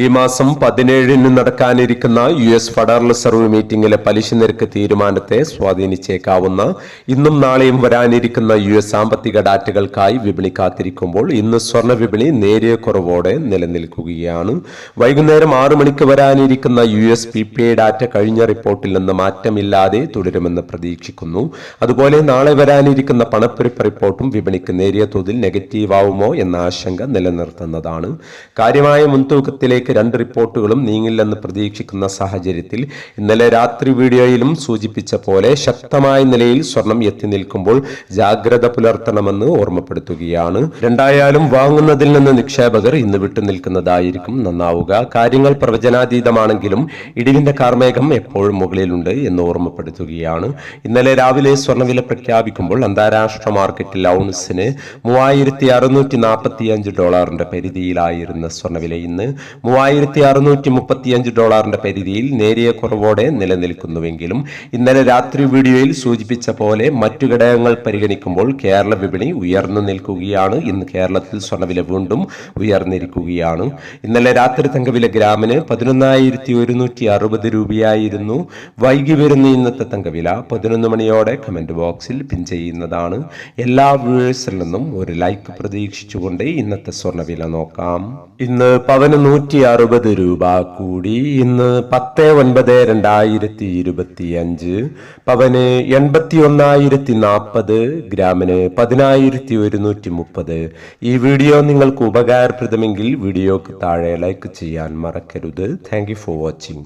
ഈ മാസം 17-ന് നടക്കാനിരിക്കുന്ന US ഫെഡറൽ റിസർവ് മീറ്റിംഗിലെ പലിശ നിരക്ക് തീരുമാനത്തെ സ്വാധീനിച്ചേക്കാവുന്ന ഇന്നും നാളെയും വരാനിരിക്കുന്ന US സാമ്പത്തിക ഡാറ്റകൾക്കായി വിപണി കാത്തിരിക്കുമ്പോൾ ഇന്ന് സ്വർണ്ണ വിപണി നേരിയ കുറവോടെ നിലനിൽക്കുകയാണ്. വൈകുന്നേരം 6 മണിക്ക് വരാനിരിക്കുന്ന US PPI ഡാറ്റ കഴിഞ്ഞ റിപ്പോർട്ടിൽ നിന്ന് മാറ്റമില്ലാതെ തുടരുമെന്ന് പ്രതീക്ഷിക്കുന്നു. അതുപോലെ നാളെ വരാനിരിക്കുന്ന പണപ്പെരുപ്പ റിപ്പോർട്ടും വിപണിക്ക് നേരിയ തോതിൽ നെഗറ്റീവ് ആവുമോ എന്ന ആശങ്ക നിലനിർത്തുന്നതാണ്. കാര്യമായ മുൻതൂക്കത്തിലേക്ക് 2 റിപ്പോർട്ടുകളും നീങ്ങില്ലെന്ന് പ്രതീക്ഷിക്കുന്ന സാഹചര്യത്തിൽ ഇന്നലെ രാത്രി വീഡിയോയിലും സൂചിപ്പിച്ച പോലെ ശക്തമായ നിലയിൽ സ്വർണം എത്തി നിൽക്കുമ്പോൾ ജാഗ്രത പുലർത്തണമെന്ന് ഓർമ്മപ്പെടുത്തുകയാണ്. രണ്ടായാലും വാങ്ങുന്നതിൽ നിന്ന് നിക്ഷേപകർ ഇന്ന് വിട്ടുനിൽക്കുന്നതായിരിക്കും നന്നാവുക. കാര്യങ്ങൾ പ്രവചനാതീതമാണെങ്കിലും ഇടിവിന്റെ കാർമേഘം എപ്പോഴും മുകളിലുണ്ട് എന്ന് ഓർമ്മപ്പെടുത്തുകയാണ്. ഇന്നലെ രാവിലെ സ്വർണ്ണവില പ്രഖ്യാപിക്കുമ്പോൾ അന്താരാഷ്ട്ര മാർക്കറ്റിൽ ഔൺസിന് $3,645 പരിധിയിലായിരുന്ന സ്വർണ്ണവില ഇന്ന് $3,635 പരിധിയിൽ നേരിയ കുറവോടെ നിലനിൽക്കുന്നുവെങ്കിലും ഇന്നലെ രാത്രി വീഡിയോയിൽ സൂചിപ്പിച്ച പോലെ മറ്റു ഘടകങ്ങൾ പരിഗണിക്കുമ്പോൾ കേരള വിപണി ഉയർന്നു നിൽക്കുകയാണ്. ഇന്ന് കേരളത്തിൽ സ്വർണ്ണവില വീണ്ടും ഉയർന്നിരിക്കുകയാണ്. ഇന്നലെ രാത്രി തങ്കവില ഗ്രാമിന് 11,160 രൂപയായിരുന്നു. വൈകി വരുന്ന ഇന്നത്തെ തങ്കവില 11 മണിയോടെ കമന്റ് ബോക്സിൽ പിൻ ചെയ്യുന്നതാണ്. എല്ലാ വ്യൂവേഴ്സിൽ നിന്നും ഒരു ലൈക്ക് പ്രതീക്ഷിച്ചുകൊണ്ട് ഇന്നത്തെ സ്വർണ്ണവില നോക്കാം. ഇന്ന് പവന് 160 രൂപ കൂടി. ഇന്ന് 10/9/2025 പവന് 81,040, ഗ്രാമിന് 10,130. ഈ വീഡിയോ നിങ്ങൾക്ക് ഉപകാരപ്രദമെങ്കിൽ വീഡിയോക്ക് താഴെ ലൈക്ക് ചെയ്യാൻ മറക്കരുത്. Thank you for watching.